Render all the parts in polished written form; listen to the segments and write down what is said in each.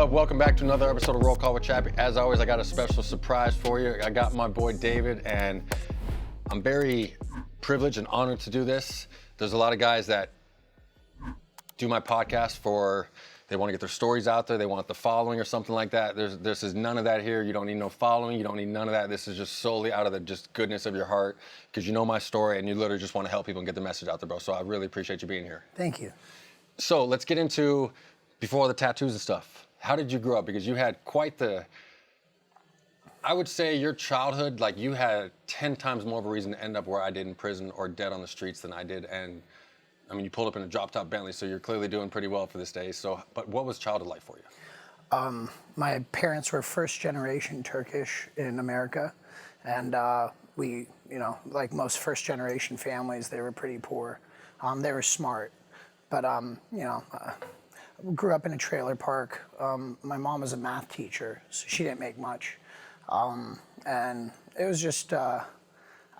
up? Welcome back to another episode of Roll Call with Chappy. As always, I got a special surprise for you. I got my boy David, and I'm very privileged and honored to do this. There's a lot of guys that do my podcast they want to get their stories out there, they want the following or something like that. This is none of that here. You don't need no following, you don't need none of that. This is just solely out of the just goodness of your heart, because you know my story and you literally just want to help people and get the message out there, bro. So I really appreciate you being here. Thank you. So let's get into, before the tattoos and stuff, how did you grow up? Because you had quite I would say your childhood, like you had 10 times more of a reason to end up where I did in prison or dead on the streets than I did. And I mean, you pulled up in a drop-top Bentley, so you're clearly doing pretty well for this day. So, but what was childhood life for you? My parents were first-generation Turkish in America, and we, like most first-generation families, they were pretty poor. They were smart, but grew up in a trailer park. My mom was a math teacher, so she didn't make much, and it was just, I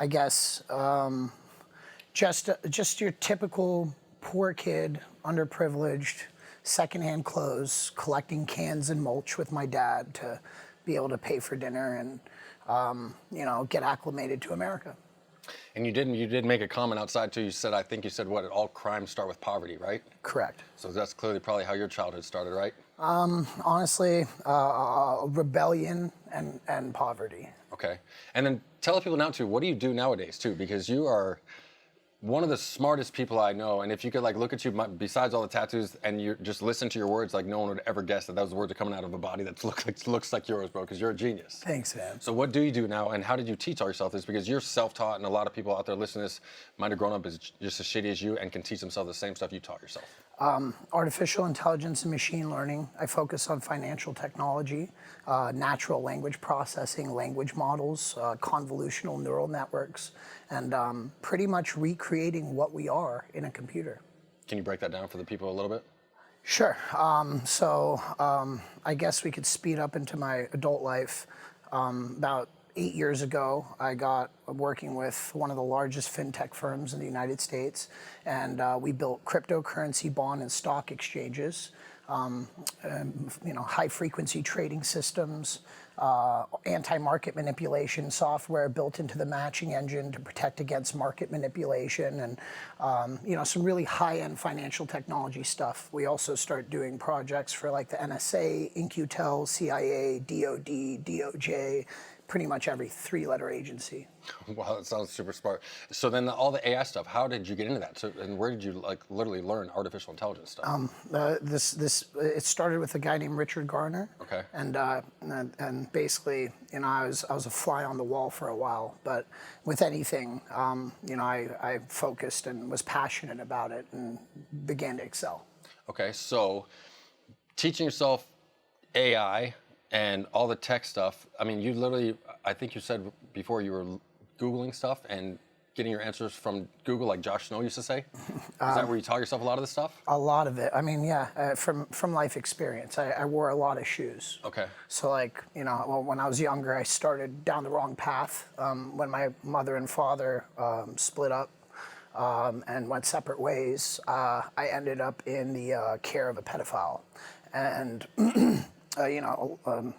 guess. Just your typical poor kid, underprivileged, secondhand clothes, collecting cans and mulch with my dad to be able to pay for dinner and, get acclimated to America. And you did make a comment outside too. I think you said, what, all crimes start with poverty, right? Correct. So that's clearly probably how your childhood started, right? Honestly, rebellion and poverty. Okay. And then tell people now too, what do you do nowadays too? Because you are one of the smartest people I know, and if you could look at you, besides all the tattoos, and you just listen to your words, no one would ever guess that those words are coming out of a body that looks like yours, bro, because you're a genius. Thanks, man. So what do you do now, and how did you teach all yourself this? Because you're self-taught, and a lot of people out there listening to this might have grown up as just as shitty as you and can teach themselves the same stuff you taught yourself. Artificial intelligence and machine learning. I focus on financial technology, natural language processing, language models, convolutional neural networks, and pretty much recreating what we are in a computer. Can you break that down for the people a little bit? Sure. I guess we could speed up into my adult life. About 8 years ago, I got working with one of the largest fintech firms in the United States, and we built cryptocurrency bond and stock exchanges, high-frequency trading systems, anti-market manipulation software built into the matching engine to protect against market manipulation, and some really high-end financial technology stuff. We also start doing projects for the NSA, In-Q-Tel, CIA, DOD, DOJ, pretty much every three-letter agency. Wow, that sounds super smart. So then all the AI stuff, how did you get into that? And where did you literally learn artificial intelligence stuff? It started with a guy named Richard Garner. Okay. And basically, I was a fly on the wall for a while, but with anything, I focused and was passionate about it and began to excel. Okay, so teaching yourself AI and all the tech stuff, I mean, you literally, I think you said before you were Googling stuff and getting your answers from Google, like Josh Snow used to say? Is that where you taught yourself a lot of this stuff? A lot of it. I mean, yeah, from life experience. I wore a lot of shoes. Okay. So when I was younger, I started down the wrong path. When my mother and father split up and went separate ways, I ended up in the care of a pedophile. And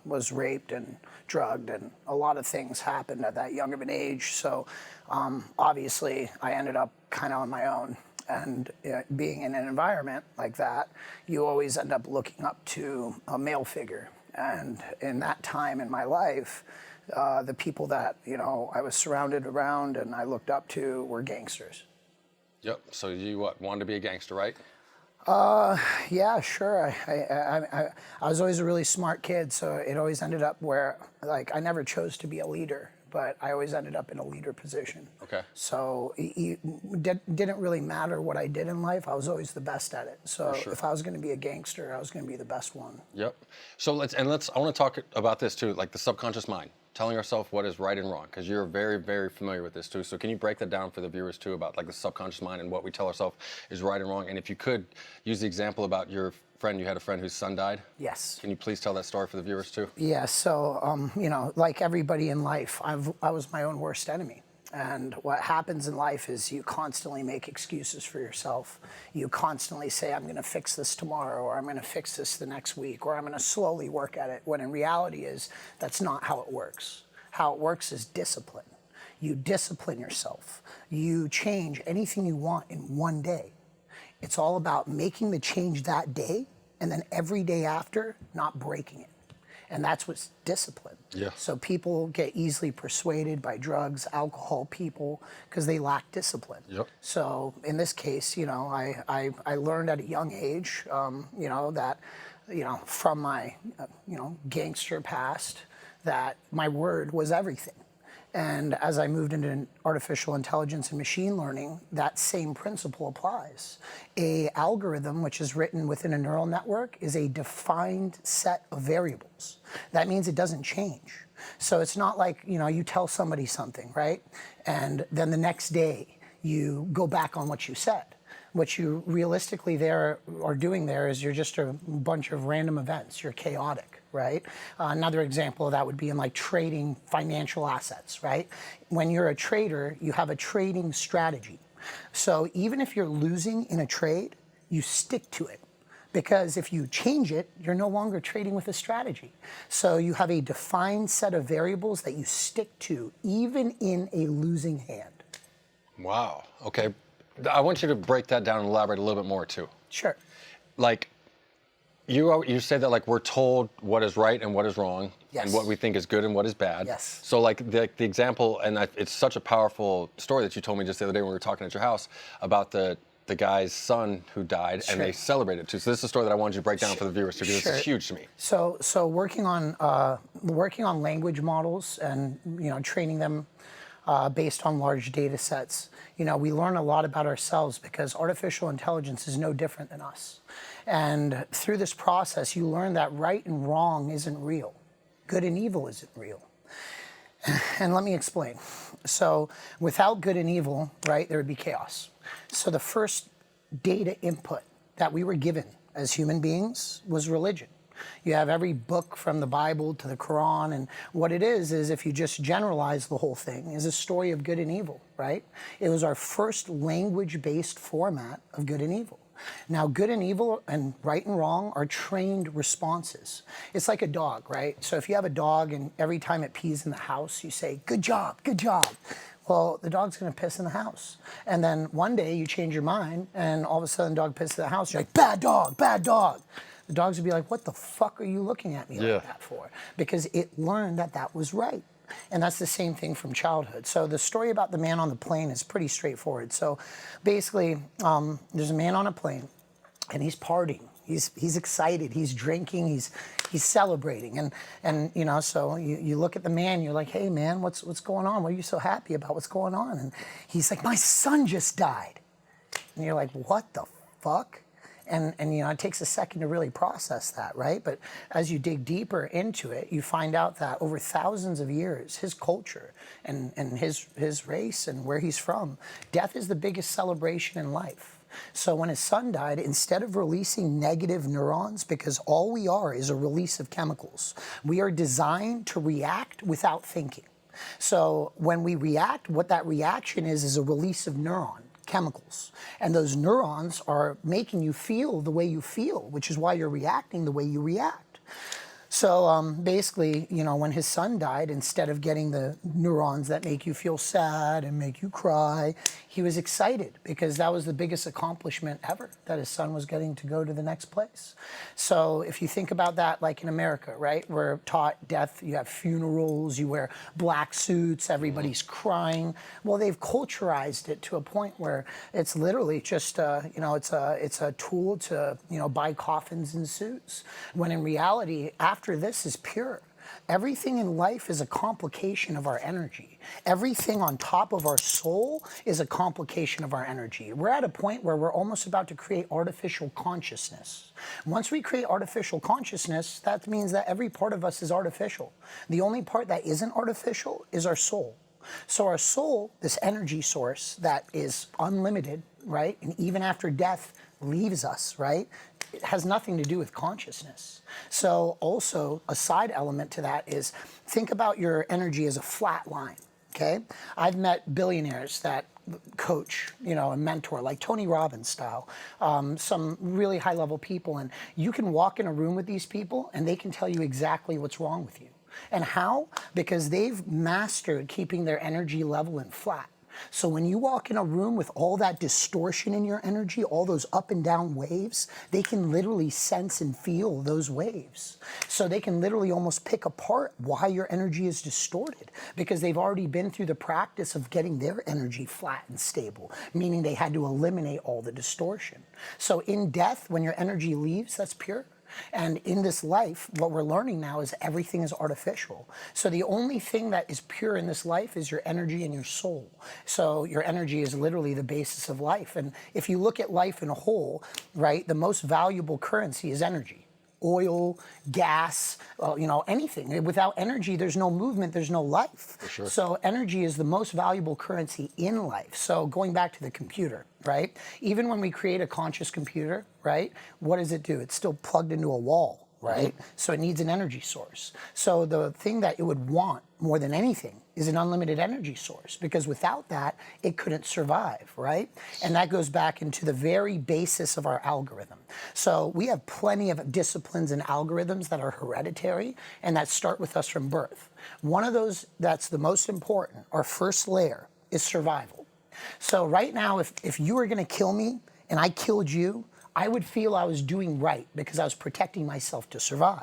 was raped and drugged, and a lot of things happened at that young of an age. So obviously I ended up kind of on my own. And being in an environment like that, you always end up looking up to a male figure. And in that time in my life, the people that I was surrounded around and I looked up to were gangsters. Yep, so you wanted to be a gangster, right? Yeah, sure. I was always a really smart kid, so it always ended up where, I never chose to be a leader, but I always ended up in a leader position. Okay. So it didn't really matter what I did in life. I was always the best at it. So sure. If I was going to be a gangster, I was going to be the best one. Yep. So I want to talk about this too, the subconscious mind. Telling yourself what is right and wrong, because you're very, very familiar with this too. So can you break that down for the viewers too about the subconscious mind and what we tell ourselves is right and wrong? And if you could use the example about your friend, you had a friend whose son died. Yes. Can you please tell that story for the viewers too? Yeah. So like everybody in life, I was my own worst enemy. And what happens in life is you constantly make excuses for yourself. You constantly say, I'm going to fix this tomorrow, or I'm going to fix this the next week, or I'm going to slowly work at it, when in reality is that's not how it works. How it works is discipline. You discipline yourself. You change anything you want in one day. It's all about making the change that day, and then every day after, not breaking it. And that's what's discipline. Yeah. So people get easily persuaded by drugs, alcohol, people, because they lack discipline. Yep. So in this case, I learned at a young age, that, from my, gangster past, that my word was everything. And as I moved into artificial intelligence and machine learning, that same principle applies. A algorithm, which is written within a neural network, is a defined set of variables. That means it doesn't change. So it's not like, you tell somebody something, right? And then the next day you go back on what you said. What you realistically are doing there is you're just a bunch of random events. You're chaotic, right? Another example of that would be in like trading financial assets, right? When you're a trader, you have a trading strategy. So even if you're losing in a trade, you stick to it. Because if you change it, you're no longer trading with a strategy. So you have a defined set of variables that you stick to, even in a losing hand. Wow. Okay. I want you to break that down and elaborate a little bit more too. Sure. Like, you say that like we're told what is right and what is wrong, Yes. and what we think is good and what is bad. Yes. So like the example, and it's such a powerful story that you told me just the other day when we were talking at your house about the guy's son who died, Sure. and they celebrated too. So this is a story that I wanted you to break down for the viewers too, because Sure. it's huge to me. So working on language models and training them based on large data sets, we learn a lot about ourselves because artificial intelligence is no different than us. And through this process, you learn that right and wrong isn't real. Good and evil isn't real. And let me explain. So without good and evil, right, there would be chaos. So the first data input that we were given as human beings was religion. You have every book from the Bible to the Quran, and what it is if you just generalize the whole thing, is a story of good and evil, right? It was our first language-based format of good and evil. Now, good and evil and right and wrong are trained responses. It's like a dog, right? So if you have a dog and every time it pees in the house, you say, good job, good job. Well, the dog's gonna piss in the house. And then one day you change your mind and all of a sudden the dog pisses in the house, you're like, bad dog, bad dog. The dogs would be like, what the fuck are you looking at me like that for? Because it learned that that was right. And that's the same thing from childhood. So the story about the man on the plane is pretty straightforward. So basically, there's a man on a plane and he's partying. He's excited, he's drinking, he's celebrating. And so you look at the man, you're like, hey man, what's going on? What are you so happy about? What's going on? And he's like, my son just died. And you're like, what the fuck? And it takes a second to really process that, right? But as you dig deeper into it, you find out that over thousands of years, his culture and his race and where he's from, death is the biggest celebration in life. So when his son died, instead of releasing negative neurons, because all we are is a release of chemicals, we are designed to react without thinking. So when we react, what that reaction is a release of neurons. Chemicals. And those neurons are making you feel the way you feel, which is why you're reacting the way you react. So basically, when his son died, instead of getting the neurons that make you feel sad and make you cry, he was excited because that was the biggest accomplishment ever, that his son was getting to go to the next place. So if you think about that, like in America, right, we're taught death, you have funerals, you wear black suits, everybody's crying. Well, they've culturized it to a point where it's literally just, it's a tool to, buy coffins and suits. When in reality, after this is pure. Everything in life is a complication of our energy. Everything on top of our soul is a complication of our energy. We're at a point where we're almost about to create artificial consciousness. Once we create artificial consciousness, that means that every part of us is artificial. The only part that isn't artificial is our soul. So our soul, this energy source that is unlimited, right? And even after death leaves us, right? It has nothing to do with consciousness. So also a side element to that is think about your energy as a flat line, okay? I've met billionaires that coach, and mentor, like Tony Robbins style, some really high level people. And you can walk in a room with these people and they can tell you exactly what's wrong with you. And how? Because they've mastered keeping their energy level and flat. So when you walk in a room with all that distortion in your energy, all those up and down waves, they can literally sense and feel those waves. So they can literally almost pick apart why your energy is distorted, because they've already been through the practice of getting their energy flat and stable, meaning they had to eliminate all the distortion. So in death, when your energy leaves, that's pure. And in this life, what we're learning now is everything is artificial. So the only thing that is pure in this life is your energy and your soul. So your energy is literally the basis of life. And if you look at life in a whole, right, the most valuable currency is energy. Oil, gas, anything. Without energy, there's no movement, there's no life. For sure. So energy is the most valuable currency in life. So going back to the computer, right? Even when we create a conscious computer, right? What does it do? It's still plugged into a wall, right? Mm-hmm. So it needs an energy source. So the thing that it would want more than anything is an unlimited energy source, because without that, it couldn't survive, right? And that goes back into the very basis of our algorithm. So we have plenty of disciplines and algorithms that are hereditary and that start with us from birth. One of those that's the most important, our first layer, is survival. So right now, if you were gonna kill me and I killed you, I would feel I was doing right because I was protecting myself to survive.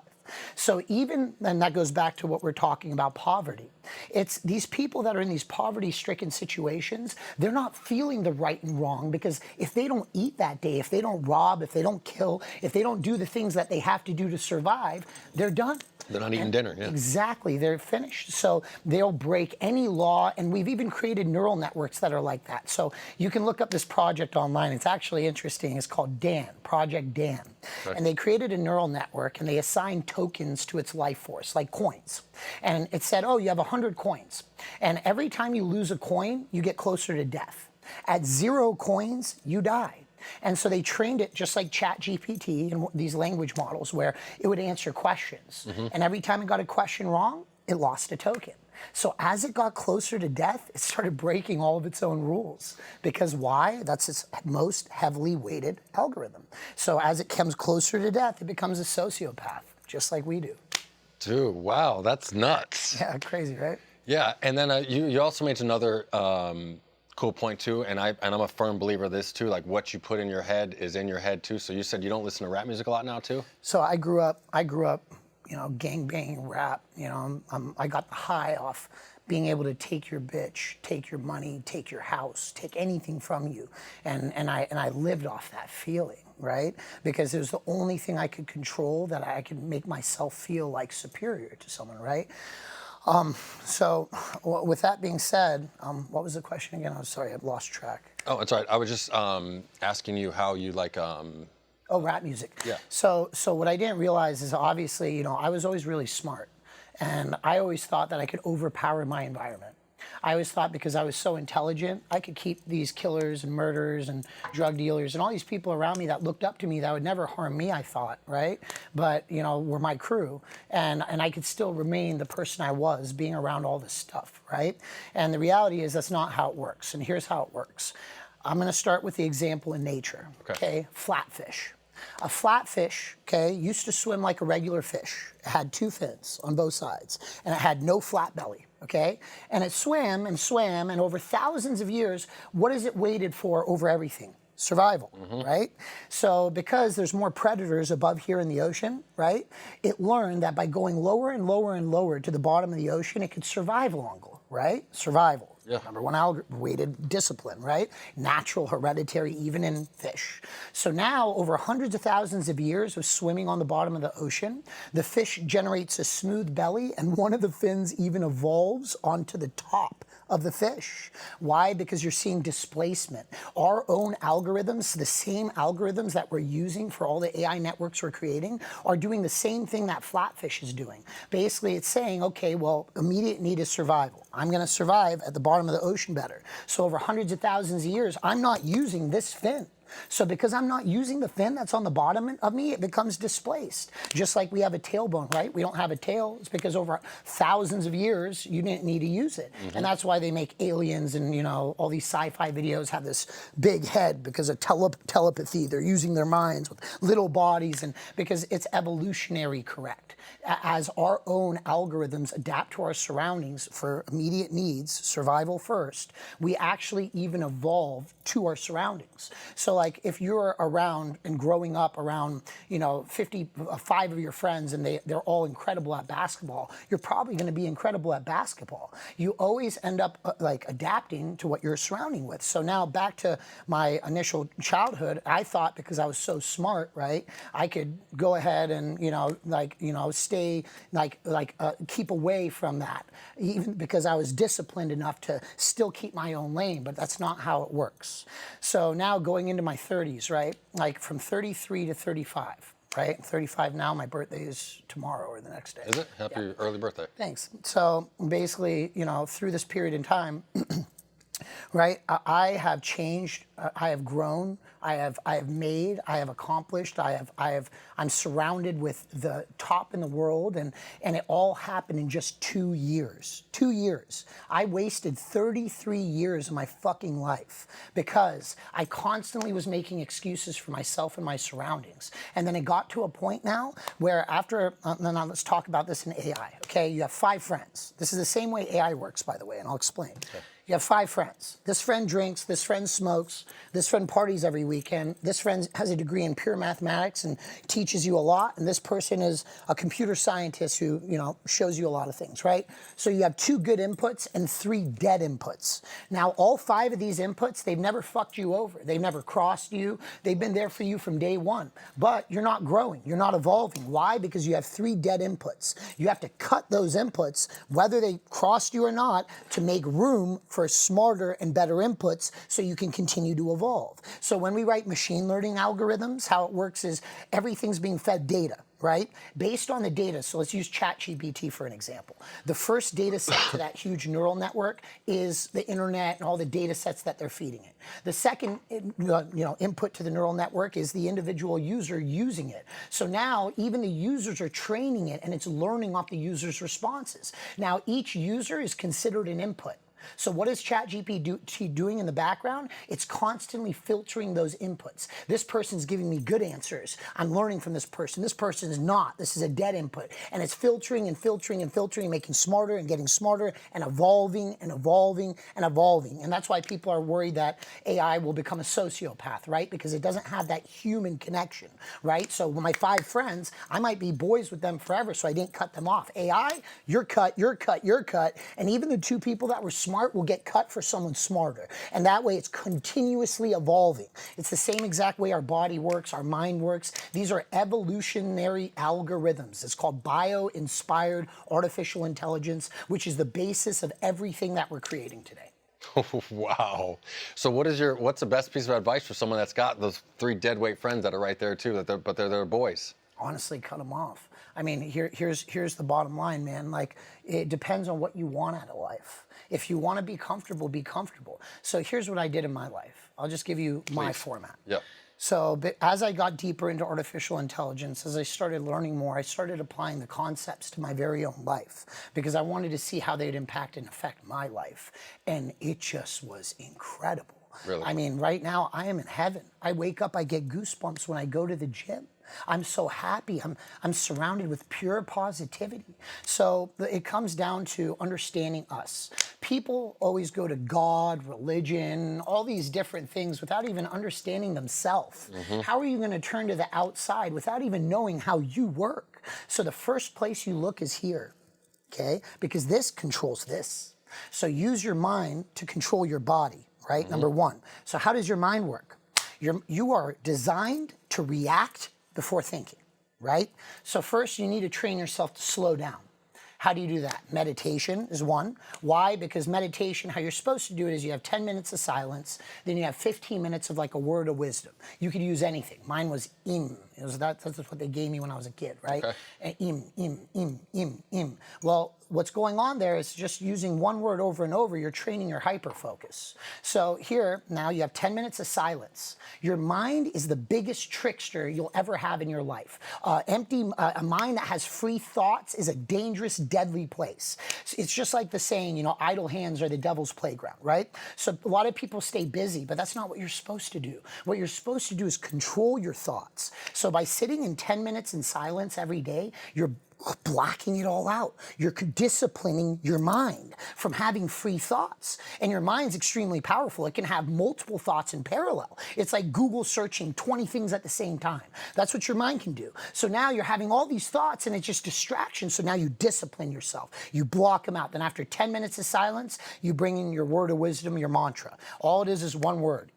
So even, and that goes back to what we're talking about, poverty. It's these people that are in these poverty-stricken situations, they're not feeling the right and wrong, because if they don't eat that day, if they don't rob, if they don't kill, if they don't do the things that they have to do to survive, they're done. They're not eating dinner, yeah. Exactly, they're finished. So they'll break any law, and we've even created neural networks that are like that. So you can look up this project online. It's actually interesting. It's called DAN, Project DAN. Okay. And they created a neural network, and they assigned tokens to its life force, like coins. And it said, oh, you have 100 coins. And every time you lose a coin, you get closer to death. At 0 coins, you die. And so they trained it just like ChatGPT and these language models, where it would answer questions. Mm-hmm. And every time it got a question wrong, it lost a token. So as it got closer to death, it started breaking all of its own rules. Because why? That's its most heavily weighted algorithm. So as it comes closer to death, it becomes a sociopath, just like we do. Dude, wow, that's nuts. Yeah, crazy, right? Yeah, and then you also made another cool point too, and I'm a firm believer of this too. Like, what you put in your head is in your head too. So you said you don't listen to rap music a lot now too? So I grew up, gang banging rap. I got the high off being able to take your bitch, take your money, take your house, take anything from you, and I lived off that feeling, right? Because it was the only thing I could control, that I could make myself feel like superior to someone, right? So with that being said, what was the question again? I'm sorry, I've lost track. Oh, it's all right. I was just asking you how you like... Oh, rap music. Yeah. So what I didn't realize is, obviously, I was always really smart. And I always thought that I could overpower my environment. I always thought, because I was so intelligent, I could keep these killers and murderers and drug dealers and all these people around me that looked up to me that would never harm me, I thought, right? But, were my crew. And I could still remain the person I was, being around all this stuff, right? And the reality is that's not how it works. And here's how it works. I'm going to start with the example in nature, okay? Flatfish. A flatfish, used to swim like a regular fish. It had 2 fins on both sides, and it had no flat belly, okay? And it swam and swam, and over thousands of years, what is it weighted for over everything? Survival, right? So because there's more predators above here in the ocean, right? It learned that by going lower and lower and lower to the bottom of the ocean, it could survive longer, right? Survival. Yeah. Number one weighted discipline, right? Natural, hereditary, even in fish. So now, over hundreds of thousands of years of swimming on the bottom of the ocean, the fish generates a smooth belly, and one of the fins even evolves onto the top of the fish. Why? Because you're seeing displacement. Our own algorithms, the same algorithms that we're using for all the AI networks we're creating, are doing the same thing that flatfish is doing. Basically, it's saying, okay, well, immediate need is survival. I'm going to survive at the bottom of the ocean better. So over hundreds of thousands of years, I'm not using this fin. So because I'm not using the fin that's on the bottom of me, it becomes displaced. Just like we have a tailbone, right? We don't have a tail. It's because over thousands of years, you didn't need to use it. And that's why they make aliens and, all these sci-fi videos have this big head because of telepathy. They're using their minds with little bodies, and because it's evolutionary correct. As our own algorithms adapt to our surroundings for immediate needs, survival first, we actually even evolve to our surroundings. So like if you're around and growing up around, 55 of your friends and they're all incredible at basketball, you're probably going to be incredible at basketball. You always end up like adapting to what you're surrounding with. So now back to my initial childhood, I thought because I was so smart, right, I could go ahead and, stay keep away from that, even because I was disciplined enough to still keep my own lane, but that's not how it works. So now going into my 30s, right, like from 33 to 35, right? I'm 35 now, my birthday is tomorrow or the next day. Is it? Happy early birthday. Thanks. So basically, through this period in time, right, I have changed, I have grown, I have made, I have accomplished, I'm surrounded with the top in the world, and it all happened in just 2 years. 2 years. I wasted 33 years of my fucking life because I constantly was making excuses for myself and my surroundings. And then it got to a point now where after, now let's talk about this in AI, okay? You have 5 friends. This is the same way AI works, by the way, and I'll explain. Okay. You have 5 friends. This friend drinks, this friend smokes, this friend parties every weekend, this friend has a degree in pure mathematics and teaches you a lot, and this person is a computer scientist who, shows you a lot of things, right? So you have 2 good inputs and 3 dead inputs. Now, all 5 of these inputs, they've never fucked you over. They've never crossed you. They've been there for you from day one. But you're not growing. You're not evolving. Why? Because you have 3 dead inputs. You have to cut those inputs, whether they crossed you or not, to make room for smarter and better inputs so you can continue to evolve. So when we write machine learning algorithms, how it works is everything's being fed data, right? Based on the data, so let's use ChatGPT for an example. The first data set to that huge neural network is the internet and all the data sets that they're feeding it. The second input to the neural network is the individual user using it. So now even the users are training it and it's learning off the user's responses. Now each user is considered an input. So what is ChatGPT doing in the background? It's constantly filtering those inputs. This person's giving me good answers. I'm learning from this person. This person is not. This is a dead input. And it's filtering and filtering and filtering, making smarter and getting smarter and evolving and evolving and evolving. And that's why people are worried that AI will become a sociopath, right? Because it doesn't have that human connection, right? So my 5 friends, I might be boys with them forever, so I didn't cut them off. AI, you're cut, you're cut, you're cut. And even the 2 people that were smart will get cut for someone smarter. And that way it's continuously evolving. It's the same exact way our body works, our mind works. These are evolutionary algorithms. It's called bio-inspired artificial intelligence, which is the basis of everything that we're creating today. Wow. So what's the best piece of advice for someone that's got those 3 deadweight friends that are right there too, but they're their boys? Honestly, cut them off. I mean, here's the bottom line, man. Like, it depends on what you want out of life. If you want to be comfortable, be comfortable. So here's what I did in my life. I'll just give you my format. Yeah. So as I got deeper into artificial intelligence, as I started learning more, I started applying the concepts to my very own life because I wanted to see how they'd impact and affect my life. And it just was incredible. Really? I mean, right now I am in heaven. I wake up, I get goosebumps when I go to the gym. I'm so happy. I'm surrounded with pure positivity. So it comes down to understanding us. People always go to God, religion, all these different things without even understanding themselves. How are you going to turn to the outside without even knowing how you work? So the first place you look is here, okay? Because this controls this. So use your mind to control your body, right? Number 1. So how does your mind work? You are designed to react before thinking, right? So first you need to train yourself to slow down. How do you do that? Meditation is one. Why? Because meditation, how you're supposed to do it is you have 10 minutes of silence, then you have 15 minutes of like a word of wisdom. You could use anything. Mine was im. That's what they gave me when I was a kid, right? Okay. Im. Well, what's going on there is just using one word over and over, you're training your hyperfocus. So here, now you have 10 minutes of silence. Your mind is the biggest trickster you'll ever have in your life. A mind that has free thoughts is a dangerous, deadly place. It's just like the saying, you know, idle hands are the devil's playground, right? So a lot of people stay busy, but that's not what you're supposed to do. What you're supposed to do is control your thoughts. So by sitting in 10 minutes in silence every day, you're blocking it all out. You're disciplining your mind from having free thoughts. And your mind's extremely powerful. It can have multiple thoughts in parallel. It's like Google searching 20 things at the same time. That's what your mind can do. So now you're having all these thoughts and it's just distractions. So now you discipline yourself. You block them out. Then after 10 minutes of silence, you bring in your word of wisdom, your mantra. All it is one word,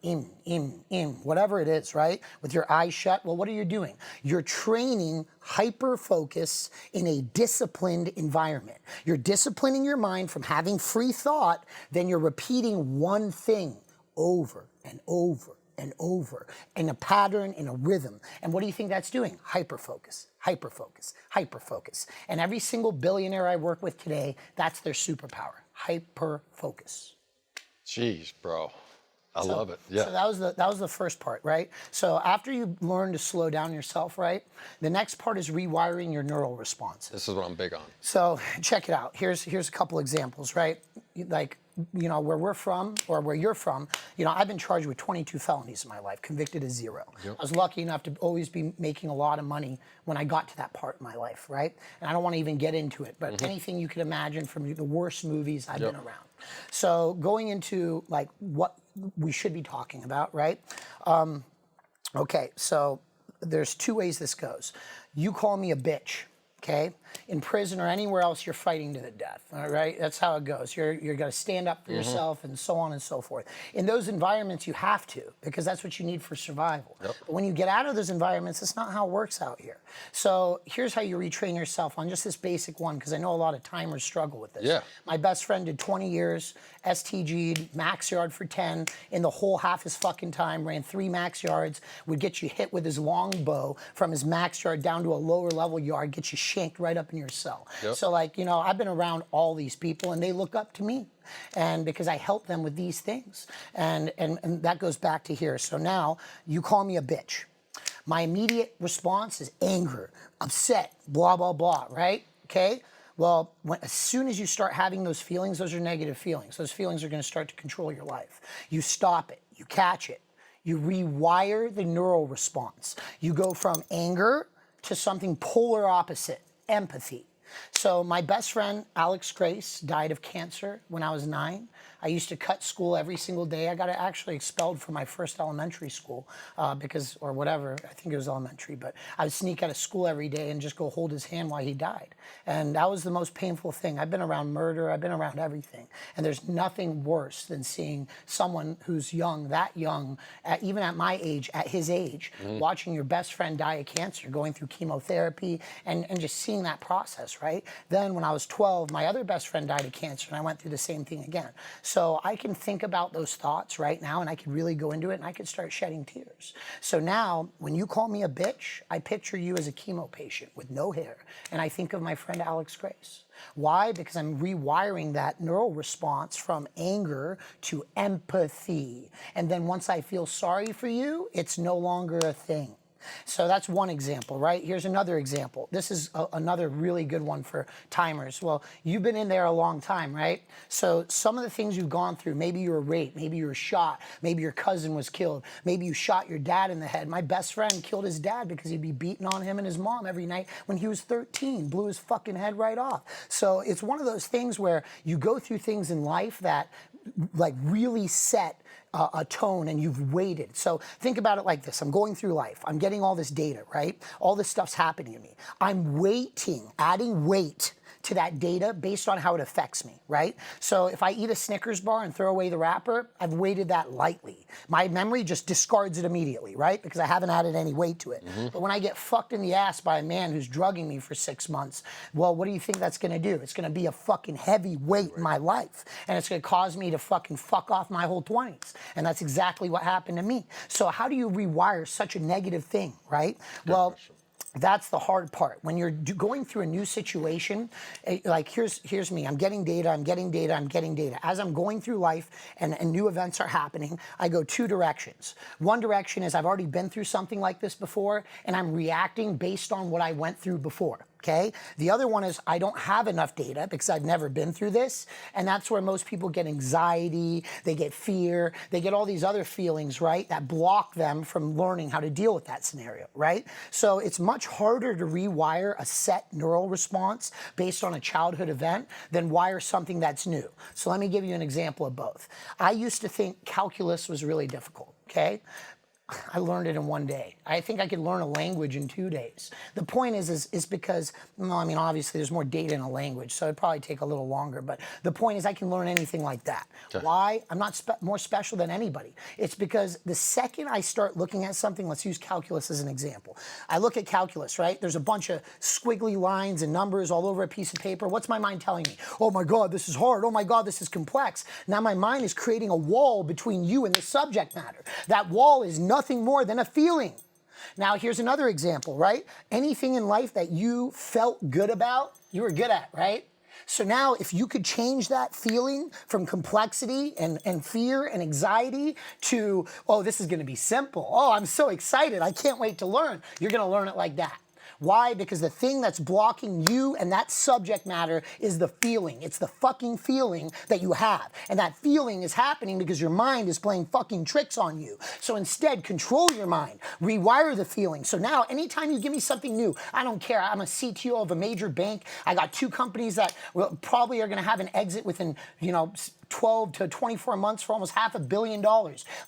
whatever it is, right? With your eyes shut. Well, what are you doing? You're training hyper focus in a disciplined environment. You're disciplining your mind from having free thought, then you're repeating one thing over and over and over in a pattern, in a rhythm. And what do you think that's doing? Hyperfocus, hyperfocus, hyperfocus. And every single billionaire I work with today, that's their superpower, hyperfocus. Jeez, bro. I love it. Yeah. So that was the first part, right? So after you learn to slow down yourself, right? The next part is rewiring your neural responses. This is what I'm big on. So check it out. Here's a couple examples, right? Like, you know, where we're from or where you're from, you know, I've been charged with 22 felonies in my life, convicted of 0. Yep. I was lucky enough to always be making a lot of money when I got to that part in my life, right? And I don't want to even get into it, but anything you could imagine from the worst movies I've been around. So going into like what we should be talking about, right? Okay, so there's 2 ways this goes. You call me a bitch, okay? In prison or anywhere else, you're fighting to the death, all right? That's how it goes. You're going to stand up for yourself and so on and so forth. In those environments, you have to, because that's what you need for survival. Yep. But when you get out of those environments, it's not how it works out here. So here's how you retrain yourself on just this basic one, because I know a lot of timers struggle with this. Yeah. My best friend did 20 years, STG'd, max yard for 10, in the whole half his fucking time, ran 3 max yards, would get you hit with his long bow from his max yard down to a lower level yard, get you shanked right up in your cell. Yep. So like, you know, I've been around all these people and they look up to me. And because I help them with these things. And that goes back to here. So now you call me a bitch. My immediate response is anger, upset, blah, blah, blah, right? Okay? Well, as soon as you start having those feelings, those are negative feelings. Those feelings are going to start to control your life. You stop it. You catch it. You rewire the neural response. You go from anger to something polar opposite, empathy. So my best friend, Alex Grace, died of cancer when I was 9. I used to cut school every single day. I got actually expelled from my first elementary school or whatever, I think it was elementary, but I would sneak out of school every day and just go hold his hand while he died. And that was the most painful thing. I've been around murder, I've been around everything. And there's nothing worse than seeing someone who's young, that young, even at my age, at his age, watching your best friend die of cancer, going through chemotherapy, and just seeing that process, right? Then when I was 12, my other best friend died of cancer, and I went through the same thing again. So I can think about those thoughts right now, and I can really go into it, and I can start shedding tears. So now, when you call me a bitch, I picture you as a chemo patient with no hair, and I think of my friend Alex Grace. Why? Because I'm rewiring that neural response from anger to empathy. And then once I feel sorry for you, it's no longer a thing. So that's one example, right? Here's another example. This is another really good one for timers. Well, you've been in there a long time, right? So some of the things you've gone through, maybe you were raped, maybe you were shot, maybe your cousin was killed, maybe you shot your dad in the head. My best friend killed his dad because he'd be beating on him and his mom every night when he was 13, blew his fucking head right off. So it's one of those things where you go through things in life that like really set a tone, and you've waited. So think about it like this. I'm going through life. I'm getting all this data, right? All this stuff's happening to me. I'm waiting, adding weight to that data based on how it affects me, right? So if I eat a Snickers bar and throw away the wrapper, I've weighted that lightly. My memory just discards it immediately, right? Because I haven't added any weight to it. But when I get fucked in the ass by a man who's drugging me for 6 months, well, what do you think that's gonna do? It's gonna be a fucking heavy weight in my life. And it's gonna cause me to fucking fuck off my whole 20s. And that's exactly what happened to me. So how do you rewire such a negative thing, right? Well, That's the hard part. When you're going through a new situation, like here's me. I'm getting data, I'm getting data, I'm getting data. As I'm going through life and new events are happening, I go two directions. One direction is I've already been through something like this before, and I'm reacting based on what I went through before. Okay. The other one is I don't have enough data because I've never been through this. And that's where most people get anxiety, they get fear, they get all these other feelings, right, that block them from learning how to deal with that scenario, right? So it's much harder to rewire a set neural response based on a childhood event than wire something that's new. So let me give you an example of both. I used to think calculus was really difficult, okay? I learned it in one day. I think I could learn a language in 2 days. The point is because, well, I mean, obviously there's more data in a language, so it'd probably take a little longer, but the point is I can learn anything like that. Okay. Why? I'm not more special than anybody. It's because the second I start looking at something, let's use calculus as an example. I look at calculus, right? There's a bunch of squiggly lines and numbers all over a piece of paper. What's my mind telling me? Oh my God, this is hard. Oh my God, this is complex. Now my mind is creating a wall between you and the subject matter. That wall is nothing more than a feeling. Now, here's another example, right? Anything in life that you felt good about, you were good at, right? So now if you could change that feeling from complexity and fear and anxiety to, oh, this is going to be simple. Oh, I'm so excited. I can't wait to learn. You're going to learn it like that. Why? Because the thing that's blocking you and that subject matter is the feeling. It's the fucking feeling that you have. And that feeling is happening because your mind is playing fucking tricks on you. So instead, control your mind. Rewire the feeling. So now, anytime you give me something new, I don't care. I'm a CTO of a major bank. I got 2 companies that probably are going to have an exit within, 12 to 24 months for almost $500 million.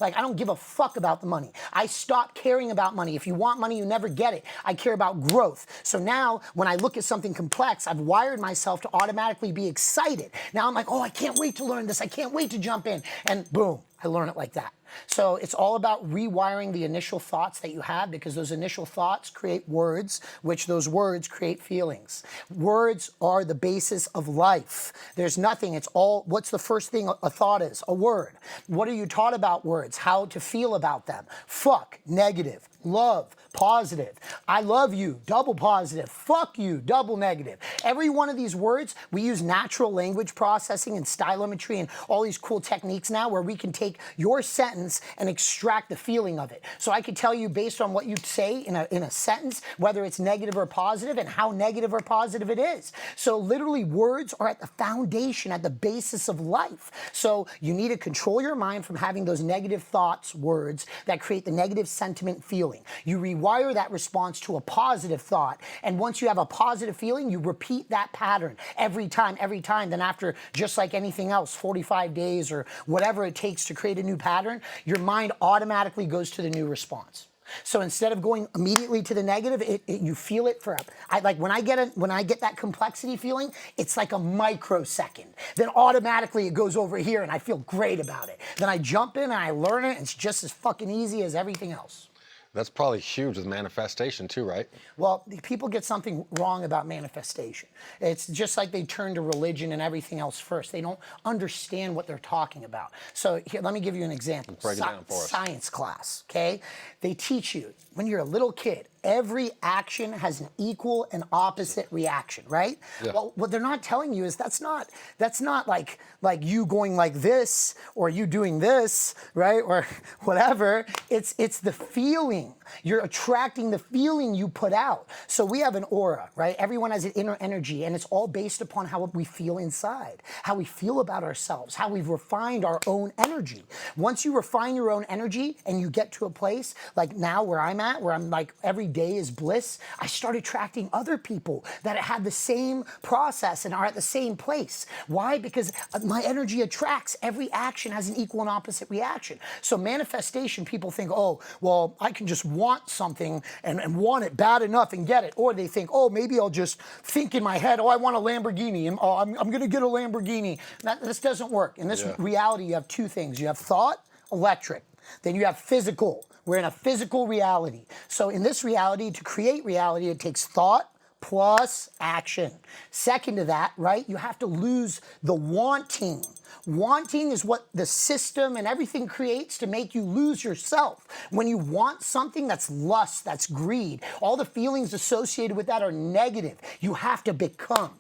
Like, I don't give a fuck about the money. I stopped caring about money. If you want money, you never get it. I care about growth. So now when I look at something complex, I've wired myself to automatically be excited. Now I'm like, oh, I can't wait to learn this. I can't wait to jump in. And boom, I learn it like that. So it's all about rewiring the initial thoughts that you have, because those initial thoughts create words, which those words create feelings. Words are the basis of life. There's nothing. It's all, what's the first thing a thought is? A word. What are you taught about words? How to feel about them? Fuck, negative. Love, positive. I love you, double positive. Fuck you, double negative. Every one of these words, we use natural language processing and stylometry and all these cool techniques now where we can take your sentence and extract the feeling of it. So I could tell you based on what you say in a sentence, whether it's negative or positive and how negative or positive it is. So literally words are at the foundation, at the basis of life. So you need to control your mind from having those negative thoughts, words that create the negative sentiment feeling. You rewire that response to a positive thought. And once you have a positive feeling, you repeat that pattern every time. Then after, just like anything else, 45 days or whatever it takes to create a new pattern, your mind automatically goes to the new response. So instead of going immediately to the negative, you feel it for when I get that complexity feeling, it's like a microsecond. Then automatically it goes over here and I feel great about it. Then I jump in and I learn it, and it's just as fucking easy as everything else. That's probably huge with manifestation too, right? Well, people get something wrong about manifestation. It's just like they turn to religion and everything else first. They don't understand what they're talking about. So here, let me give you an example. Break it down for us. Science class, okay? They teach you, when you're a little kid, every action has an equal and opposite reaction, right? Yeah. Well, what they're not telling you is that's not like you going like this or you doing this, right? Or whatever. It's the feeling. You're attracting the feeling you put out. So we have an aura, right? Everyone has an inner energy, and it's all based upon how we feel inside, how we feel about ourselves, how we've refined our own energy. Once you refine your own energy and you get to a place like now where I'm at, where I'm like every day is bliss, I start attracting other people that have the same process and are at the same place. Why? Because my energy attracts. Every action has an equal and opposite reaction. So manifestation, people think, oh, well, I can just want something and want it bad enough and get it. Or they think, oh, maybe I'll just think in my head, oh, I want a Lamborghini. And, oh, I'm going to get a Lamborghini. This doesn't work. In this reality, you have 2 things. You have thought, electric. Then you have physical. We're in a physical reality. So in this reality, to create reality, it takes thought plus action. Second to that, right, you have to lose the wanting. Wanting is what the system and everything creates to make you lose yourself. When you want something, that's lust, that's greed. All the feelings associated with that are negative. You have to become.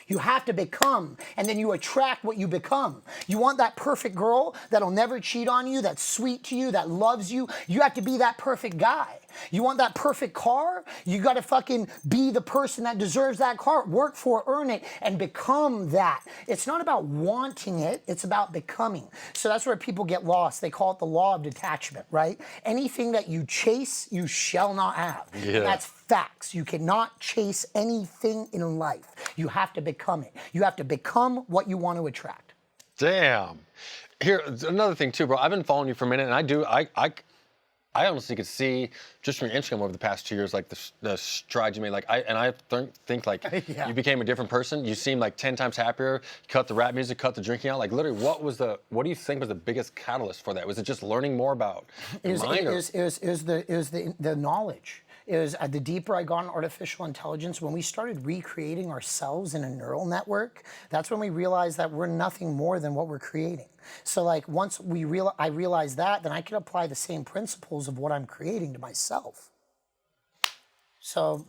You have to become, and then you attract what you become. You want that perfect girl that'll never cheat on you, that's sweet to you, that loves you. You have to be that perfect guy. You want that perfect car? You got to fucking be the person that deserves that car. Work for it, earn it, and become that. It's not about wanting it, it's about becoming. So that's where people get lost. They call it the law of detachment, right? Anything that you chase, you shall not have. Yeah. And that's facts. You cannot chase anything in life. You have to become it. You have to become what you want to attract. Damn. Here, another thing too, bro. I've been following you for a minute, and I honestly could see just from your Instagram over the past 2 years, like the strides you made. Like I think like Yeah. you became a different person. You seem like 10 times happier. Cut the rap music, cut the drinking out. Like literally, what do you think was the biggest catalyst for that? Was it just learning more about It mind? was the knowledge. It was the deeper I got in artificial intelligence, when we started recreating ourselves in a neural network, that's when we realized that we're nothing more than what we're creating. So like once I realized that, then I could apply the same principles of what I'm creating to myself. So,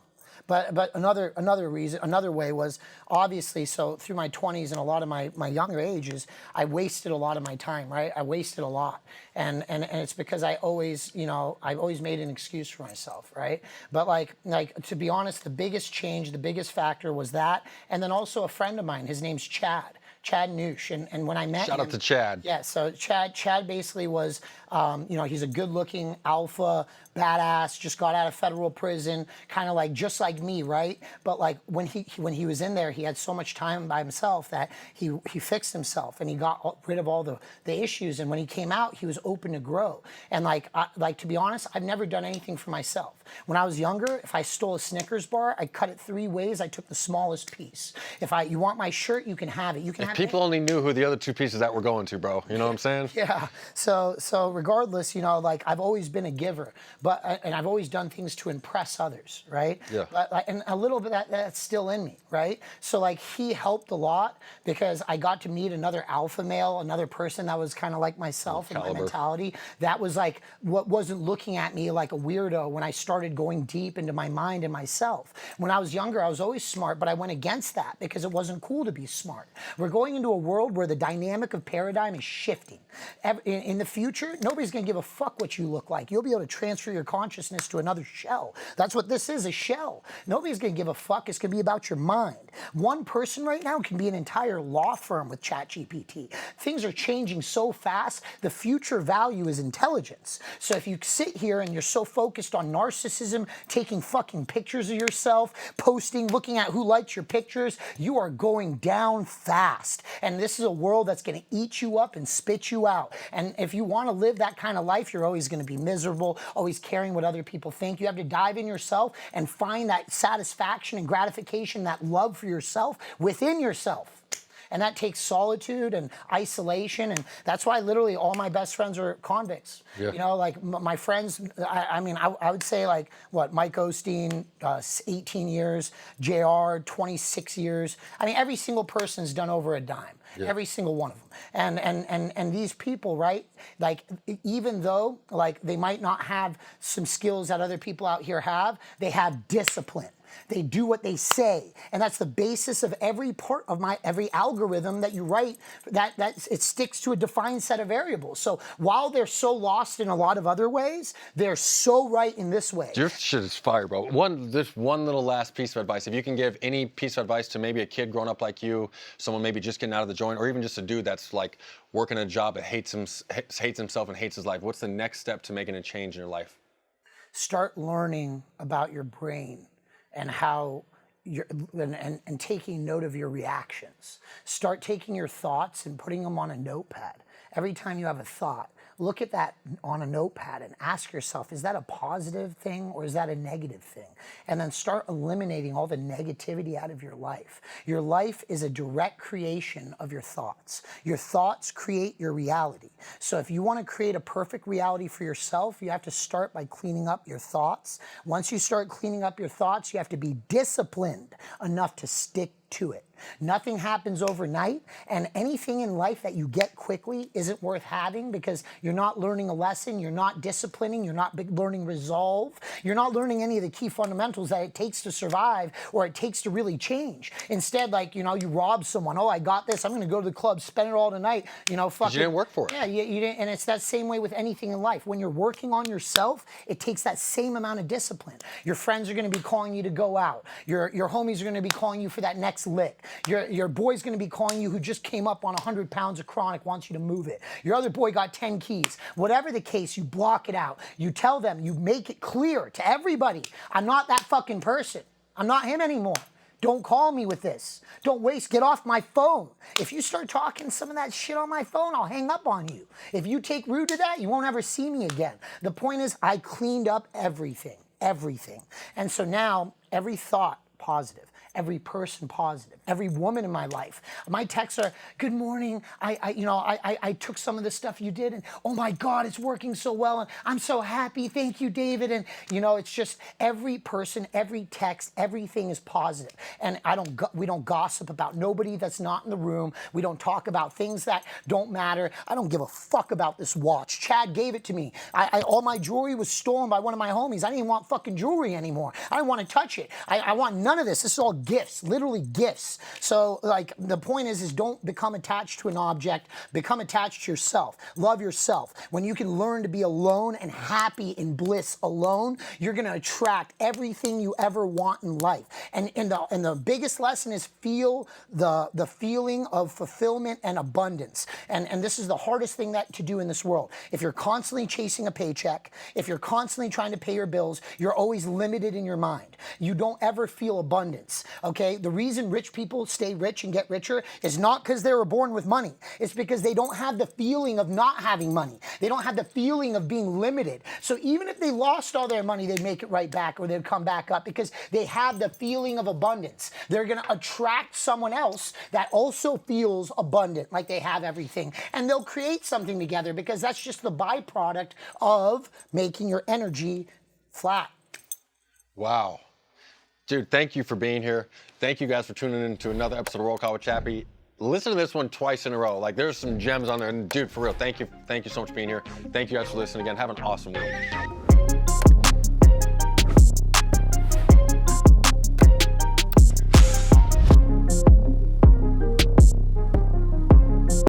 but another reason, another way was obviously, so through my 20s and a lot of my younger ages, I wasted a lot of my time, right? I wasted a lot. And it's because I've always made an excuse for myself, right? But like to be honest, the biggest change, the biggest factor was that. And then also a friend of mine, his name's Chad Noosh, and when I met him... Shout out to Chad. Yeah, so Chad basically was, he's a good-looking alpha, badass, just got out of federal prison, kind of like, just like me, right? But like, when he was in there, he had so much time by himself that he fixed himself, and he got rid of all the issues, and when he came out, he was open to grow. And like to be honest, I've never done anything for myself. When I was younger, if I stole a Snickers bar, I cut it 3 ways, I took the smallest piece. If you want my shirt, you can have it. You can have People only knew who the other 2 pieces that were going to, bro. You know what I'm saying? Yeah. So regardless, like I've always been a giver, and I've always done things to impress others, right? Yeah. And a little bit that's still in me, right? So like he helped a lot because I got to meet another alpha male, another person that was kind of like myself in my mentality. That was like what wasn't looking at me like a weirdo when I started going deep into my mind and myself. When I was younger, I was always smart, but I went against that because it wasn't cool to be smart. We're going into a world where the dynamic of paradigm is shifting. In the future, nobody's going to give a fuck what you look like. You'll be able to transfer your consciousness to another shell. That's what this is, a shell. Nobody's going to give a fuck. It's going to be about your mind. One person right now can be an entire law firm with ChatGPT. Things are changing so fast. The future value is intelligence. So if you sit here and you're so focused on narcissism, taking fucking pictures of yourself, posting, looking at who likes your pictures, you are going down fast. And this is a world that's going to eat you up and spit you out. And if you want to live that kind of life, you're always going to be miserable, always caring what other people think. You have to dive in yourself and find that satisfaction and gratification, that love for yourself within yourself. And that takes solitude and isolation, and that's why literally all my best friends are convicts. Yeah. Like my friends, I would say like, Mike Osteen, 18 years, JR, 26 years. I mean, every single person's done over a dime. Yeah. Every single one of them. And these people, right, like even though like they might not have some skills that other people out here have, they have discipline. They do what they say, and that's the basis of every part of every algorithm that you write. That it sticks to a defined set of variables. So while they're so lost in a lot of other ways, they're so right in this way. Your shit is fire, bro. Just one little last piece of advice. If you can give any piece of advice to maybe a kid growing up like you, someone maybe just getting out of the joint, or even just a dude that's like working a job that hates himself and hates his life. What's the next step to making a change in your life? Start learning about your brain and how and taking note of your reactions. Start taking your thoughts and putting them on a notepad. Every time you have a thought, look at that on a notepad and ask yourself, is that a positive thing or is that a negative thing? And then start eliminating all the negativity out of your life. Your life is a direct creation of your thoughts. Your thoughts create your reality. So if you want to create a perfect reality for yourself, you have to start by cleaning up your thoughts. Once you start cleaning up your thoughts, you have to be disciplined enough to stick to it. Nothing happens overnight, and anything in life that you get quickly isn't worth having because you're not learning a lesson, you're not disciplining, you're not learning resolve, you're not learning any of the key fundamentals that it takes to survive or it takes to really change. Instead, like, you rob someone, oh, I got this, I'm gonna go to the club, spend it all tonight, fuck it. You didn't work for it. Yeah, you didn't, and it's that same way with anything in life. When you're working on yourself, it takes that same amount of discipline. Your friends are gonna be calling you to go out. Your homies are gonna be calling you for that next lick. Your boy's gonna be calling you who just came up on 100 pounds of chronic, wants you to move it. Your other boy got 10 keys. Whatever the case, you block it out. You tell them, you make it clear to everybody, I'm not that fucking person. I'm not him anymore. Don't call me with this. Don't get off my phone. If you start talking some of that shit on my phone, I'll hang up on you. If you take root to that, you won't ever see me again. The point is, I cleaned up everything. And so now, every thought, positive. Every person positive, every woman in my life. My texts are, good morning, I took some of the stuff you did and oh my God, it's working so well and I'm so happy, thank you, David. And it's just every person, every text, everything is positive. And we don't gossip about nobody that's not in the room. We don't talk about things that don't matter. I don't give a fuck about this watch. Chad gave it to me. All my jewelry was stolen by one of my homies. I didn't want fucking jewelry anymore. I didn't want to touch it. I want none of this. This is all gifts, literally gifts. So like the point is don't become attached to an object, become attached to yourself. Love yourself. When you can learn to be alone and happy in bliss alone, you're gonna attract everything you ever want in life. And the biggest lesson is feel the feeling of fulfillment and abundance. And this is the hardest thing to do in this world. If you're constantly chasing a paycheck, if you're constantly trying to pay your bills, you're always limited in your mind. You don't ever feel abundance. Okay, the reason rich people stay rich and get richer is not because they were born with money. It's because they don't have the feeling of not having money. They don't have the feeling of being limited. So even if they lost all their money, they'd make it right back or they'd come back up because they have the feeling of abundance. They're going to attract someone else that also feels abundant, like they have everything. And they'll create something together because that's just the byproduct of making your energy flat. Wow. Dude, thank you for being here. Thank you guys for tuning in to another episode of Roll Call with Chappy. Listen to this one twice in a row. Like, there's some gems on there. And dude, for real, thank you so much for being here. Thank you guys for listening again. Have an awesome week.